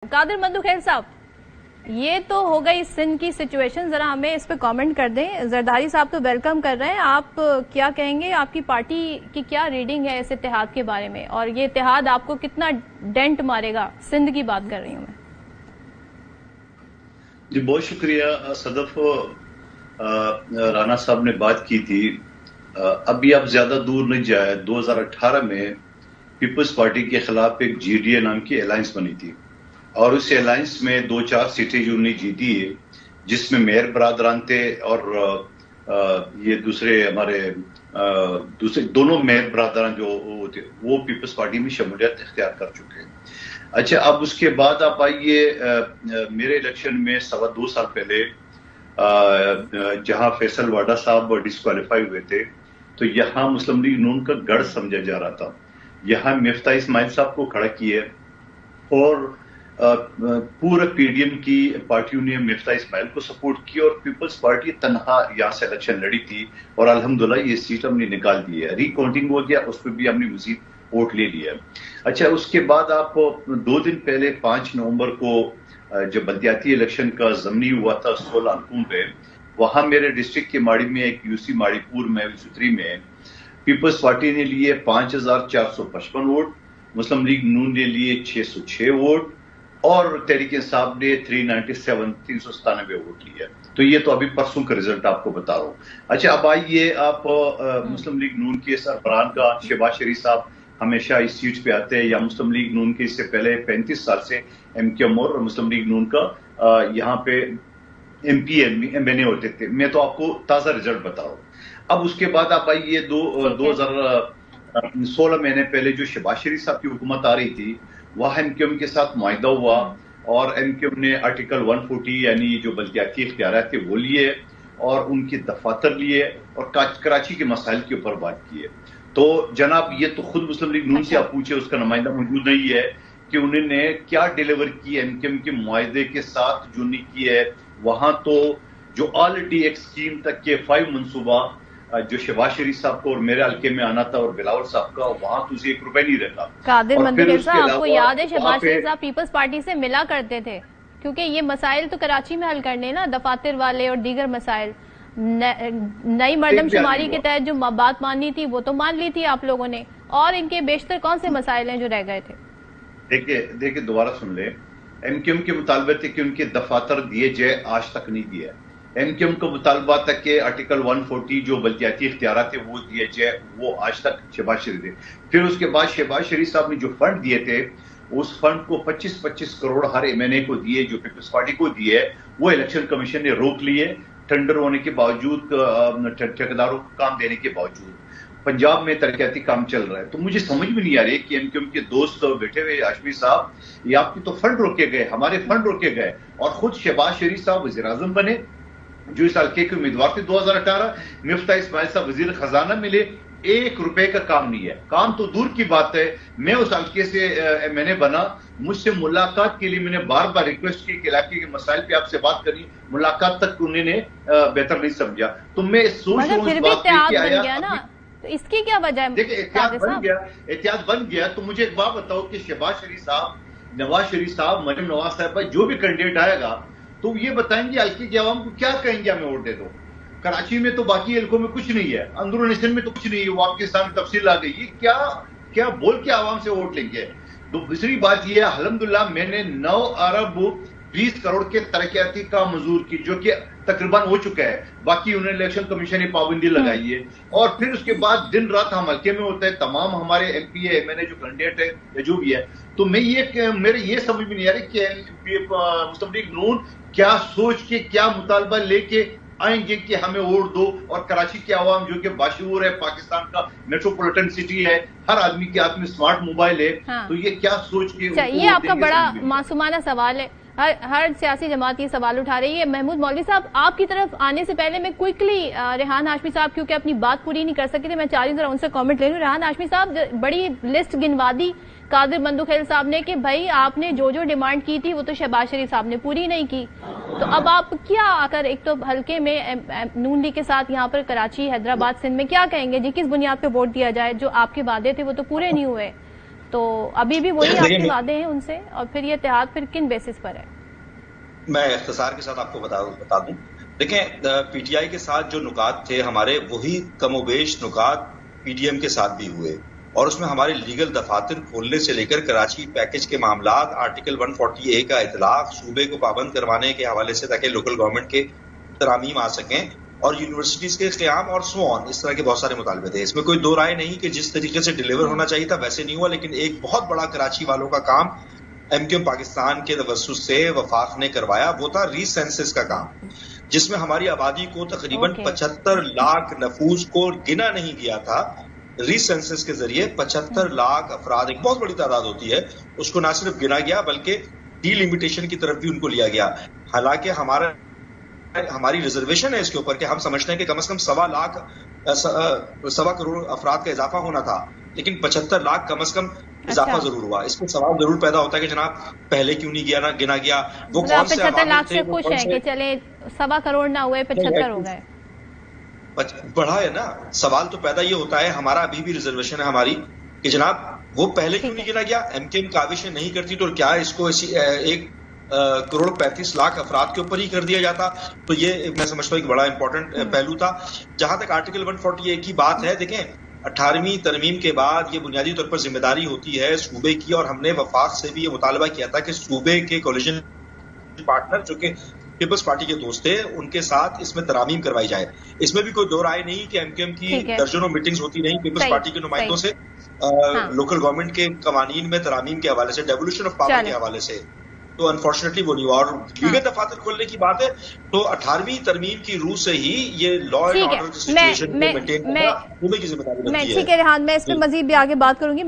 قادر مندوخیل صاحب، یہ تو ہو گئی سندھ کی سچویشن، ذرا ہمیں اس پہ کامنٹ کر دیں۔ زرداری صاحب تو ویلکم کر رہے ہیں، آپ کیا کہیں گے؟ آپ کی پارٹی کی کیا ریڈنگ ہے اس اتحاد کے بارے میں، اور یہ اتحاد آپ کو کتنا ڈینٹ مارے گا؟ سندھ کی بات کر رہی ہوں میں۔ جی بہت شکریہ صدف، رانا صاحب نے بات کی تھی، ابھی آپ زیادہ دور نہیں جائے۔ 2018 میں پیپلز پارٹی کے خلاف ایک جی ڈی اے نام کی الائنس بنی تھی، اور اس الائنس میں 2-4 سیٹیں جو انہوں نے جیتی ہے، جس میں میئر برادران تھے اور یہ دوسرے ہمارے دوسرے دونوں میئر برادران جو تھے وہ پیپلز پارٹی میں شمولیت اختیار کر چکے ہیں۔ اچھا، اب اس کے بعد آپ آئیے میرے الیکشن میں 2.25 سال پہلے جہاں فیصل واڈا صاحب ڈسکوالیفائی ہوئے تھے، تو یہاں مسلم لیگ نون کا گڑھ سمجھا جا رہا تھا۔ یہاں مفتاح اسماعیل صاحب کو کھڑا کیے اور پورا پی ڈی ایم کی پارٹیوں نے مفتاح اسماعیل کو سپورٹ کی، اور پیپلز پارٹی تنہا یہاں سے الیکشن لڑی تھی، اور الحمدللہ یہ سیٹ ہم نے نکال دی ہے۔ ری کاؤنٹنگ ہو گیا، اس پہ بھی ہم نے مزید ووٹ لے لیا۔ اچھا، اس کے بعد آپ 2 دن پہلے 5 نومبر کو جب بلدیاتی الیکشن کا ضمنی ہوا تھا 16 حلقوں پہ، وہاں میرے ڈسٹرکٹ کے ماڑی میں ایک یو سی ماڑی پور میں یوسری میں پیپلز پارٹی نے لیے 5455 ووٹ، مسلم لیگ نون نے لیے 606 ووٹ، اور تحریک انصاف نے 397 ووٹ لیے۔ تو یہ تو ابھی پرسوں کا رزلٹ آپ کو بتا رہا ہوں۔ اچھا، اب آئیے آپ مسلم لیگ نون کے سربراہان کا شہباز شریف صاحب ہمیشہ اس سیٹ پہ آتے ہیں، یا مسلم لیگ نون کے اس سے پہلے 35 سال سے ایم کیو ایم اور مسلم لیگ نون کا یہاں پہ ایم پی ایم این اے ہوتے تھے۔ میں تو آپ کو تازہ رزلٹ بتا رہا ہوں۔ اب اس کے بعد آپ آئیے 2016 مہینے پہلے جو شہباز شریف صاحب کی حکومت آ رہی تھی، وہاں ایم کیو ایم کے ساتھ معاہدہ ہوا، اور ایم کیو ایم نے آرٹیکل 140 یعنی جو بلدیاتی اختیارات تھے وہ لیے، اور ان کے دفاتر لیے، اور کراچی کے مسائل کے اوپر بات کی ہے۔ تو جناب، یہ تو خود مسلم لیگ نون سے آپ پوچھے، اس کا نمائندہ موجود نہیں ہے کہ انہوں نے کیا ڈیلیور کی ایم کیو ایم کے معاہدے کے ساتھ جو نہیں کی ہے۔ وہاں تو جو آلریڈی ایک اسکیم تک کے 5 منصوبہ جو شہباز شریف صاحب کو اور میرے حلقے میں آنا تھا اور بلاول صاحب کا، وہاں تو اسے 1 روپے نہیں رکھا۔ قادر مندوخیل صاحب، آپ کو یاد ہے شہباز شریف صاحب پیپلز پارٹی سے ملا کرتے تھے، کیونکہ یہ مسائل تو کراچی میں حل کرنے نا، دفاتر والے اور دیگر مسائل۔ نئی مردم شماری کے تحت جو بات ماننی تھی وہ تو مان لی تھی آپ لوگوں نے، اور ان کے بیشتر کون سے مسائل ہیں جو رہ گئے تھے؟ دیکھیں دوبارہ سن لیں، ایم کیو ایم کے مطالبے تھے کہ ان کے دفاتر دیے جائے، آج تک نہیں دیا۔ ایم کیو ایم کا مطالبہ تھا کہ آرٹیکل 140 جو بلدیاتی اختیارات تھے وہ دیے جائے، وہ آج تک شہباز شریف تھے۔ پھر اس کے بعد شہباز شریف صاحب نے جو فنڈ دیے تھے، اس فنڈ کو 25 کروڑ ہر ایم این اے کو دیے، جو پیپلز پارٹی کو دیے، وہ الیکشن کمیشن نے روک لیے، ٹینڈر ہونے کے باوجود، ٹھیکیداروں کو کام دینے کے باوجود۔ پنجاب میں ترقیاتی کام چل رہا ہے، تو مجھے سمجھ میں نہیں آ رہی کہ ایم کیو ایم کے دوست بیٹھے ہوئے ہاشمی صاحب، یہ آپ کی تو فنڈ روکے گئے، ہمارے فنڈ روکے گئے، اور خود شہباز شریف صاحب وزیر اعظم بنے جو اس حلقے کے امیدوار تھے 2018، مفتاح اسماعیل صاحب وزیر خزانہ ملے، 1 روپے کا کام نہیں ہے۔ کام تو دور کی بات ہے، میں اس حلقے سے ایم این اے بنا، مجھ سے ملاقات کے لیے میں نے بار بار ریکویسٹ کی کہ علاقے کے مسائل پہ آپ سے بات کرنی، ملاقات تک انہوں نے بہتر نہیں سمجھا۔ تو میں سوچ رہا ہوں اس بات پہ کہ آیا تو اس کی کیا وجہ ہے؟ دیکھیں، احتیاط بن گیا، تو مجھے ایک بات بتاؤ کہ شہباز شریف صاحب، نواز شریف صاحب، مریم نواز صاحب، جو بھی کینڈیڈیٹ آئے گا تو یہ بتائیں گے حلقے کی عوام کو، کیا کہیں گے ہمیں ووٹ دے دو۔ کراچی میں تو باقی علاقوں میں کچھ نہیں ہے، اندرون سندھ میں تو کچھ نہیں ہے، وہ آپ کے سامنے تفصیل آ گئی، یہ کیا بول کے عوام سے ووٹ لیں گے۔ دوسری بات یہ ہے، الحمدللہ میں نے 9 ارب 20 کروڑ کے ترقیاتی کام منظور کی، جو کہ تقریباً ہو چکا ہے، باقی انہوں نے الیکشن کمیشن نے پابندی لگائی ہے۔ اور پھر اس کے بعد دن رات ہم حلقے میں ہوتے ہیں، تمام ہمارے M P A M N A جو کینڈیڈیٹ ہے یا جو بھی ہے، تو میں میرے یہ سمجھ میں نہیں آ رہی کہ مسلم لیگ نون کیا سوچ کے، کیا مطالبہ لے کے آئیں گے کہ ہمیں ووٹ دو، اور کراچی کے عوام جو کہ باشعور ہے، پاکستان کا میٹروپولیٹن سٹی ہے، ہر آدمی کے ہاتھ میں اسمارٹ موبائل ہے، تو یہ کیا سوچ کے یہ آپ کا بڑا معصومانہ سوال ہے، ہر سیاسی جماعت یہ سوال اٹھا رہی ہے۔ محمود مولوی صاحب، آپ کی طرف آنے سے پہلے میں کوئکلی ریحان ہاشمی صاحب کیونکہ اپنی بات پوری نہیں کر سکے تھے، میں چاہ رہی ہوں ذرا ان سے کامنٹ لے لوں۔ ریحان ہاشمی صاحب، بڑی لسٹ گنوا دی قادر مندوخیل صاحب نے کہ بھائی آپ نے جو ڈیمانڈ کی تھی وہ تو شہباز شریف صاحب نے پوری نہیں کی، تو اب آپ کیا آ کر ایک تو حلقے میں نون لیگ کے ساتھ یہاں پر کراچی، حیدرآباد، سندھ میں کیا کہیں گے جی؟ کس بنیاد پہ ووٹ دیا جائے؟ جو آپ کے وعدے تھے وہ تو پورے نہیں ہوئے۔ تو ابھی بھی وہی آپ دیکھیں، کے وعدے ہیں ان سے، اور پھر یہ اتحاد پھر کن بیسس پر ہے؟ میں اختصار کے ساتھ آپ کو بتا دوں. دیکھیں، پی ٹی آئی کے ساتھ جو نکات تھے ہمارے، وہی کم و بیش نکات پی ڈی ایم کے ساتھ بھی ہوئے، اور اس میں ہمارے لیگل دفاتر کھولنے سے لے کر کراچی پیکج کے معاملات، آرٹیکل 140A کا اطلاق، صوبے کو پابند کروانے کے حوالے سے تاکہ لوکل گورنمنٹ کے ترامیم آ سکیں، اور یونیورسٹیز کے قیام اور سو آن، اس طرح کے بہت سارے مطالبے تھے. اس میں کوئی دو رائے نہیں کہ جس طریقے سے ڈیلیور ہونا چاہیے تھا ویسے نہیں ہوا، لیکن ایک بہت بڑا کراچی والوں کا کام ایم کیو ایم پاکستان کے توسط سے وفاق نے کروایا، وہ تھا ری سینسس کا کام، جس میں ہماری آبادی کو تقریباً 75 لاکھ نفوس کو گنا نہیں گیا تھا. ری سینسس کے ذریعے 75 لاکھ افراد، ایک بہت بڑی تعداد ہوتی ہے، اس کو نہ صرف گنا گیا بلکہ ڈی لمیٹیشن کی طرف بھی ان کو لیا گیا. حالانکہ ہماری ریزرویشن ہے اس کے اوپر کہ ہم سمجھتے ہیں کہ کم از کم 1.25 کروڑ افراد کا اضافہ ہونا تھا، لیکن 75 لاکھ کم از کم اضافہ ضرور ہوا. اس میں سوال ضرور پیدا ہوتا ہے کہ جناب پہلے کیوں نہیں گیا، نہ گنا گیا، وہ کون سے 75 لاکھ تھے، سے خوش ہیں کہ چلے 1.25 کروڑ نہ ہوئے 75 ہو گئے؟ بڑھا ہے نا. سوال تو پیدا یہ ہوتا ہے، ہمارا ابھی بھی ریزرویشن ہے ہماری، کہ جناب وہ پہلے کیوں نہیں گنا گیا؟ ایم کے ایم کاوشیں نہیں کرتی تو کیا اس کو 1 کروڑ 35 لاکھ افراد کے اوپر ہی کر دیا جاتا؟ تو یہ میں سمجھتا ہوں ایک بڑا امپورٹنٹ پہلو تھا. جہاں تک آرٹیکل 140A کی بات ہے، دیکھیں 18ویں ترمیم کے بعد یہ بنیادی طور پر ذمہ داری ہوتی ہے صوبے کی، اور ہم نے وفاق سے بھی یہ مطالبہ کیا تھا کہ صوبے کے کولیشن پارٹنر جو کہ پیپلز پارٹی کے دوست تھے، ان کے ساتھ اس میں ترامیم کروائی جائے. اس میں بھی کوئی دو رائے نہیں کہ ایم کیو ایم کی درجنوں میٹنگز ہوتی نہیں پیپلز پارٹی کے نمائندوں سے لوکل گورنمنٹ کے قوانین میں ترامیم کے حوالے سے، ڈیولیوشن آف پاور کے حوالے سے، تو انفارچونیٹلی وہ نہیں ہوا. اور لیگل دفاتر کھولنے کی بات ہے تو 18ویں ترمیم کی روح سے ہی یہ لا اینڈ آرڈر کی سچویشن کو مینٹین کرنا صوبے کی ذمہ داری بنتی ہے. ٹھیک ہے ریحان، میں اس پہ مزید بھی آگے بات کروں گی.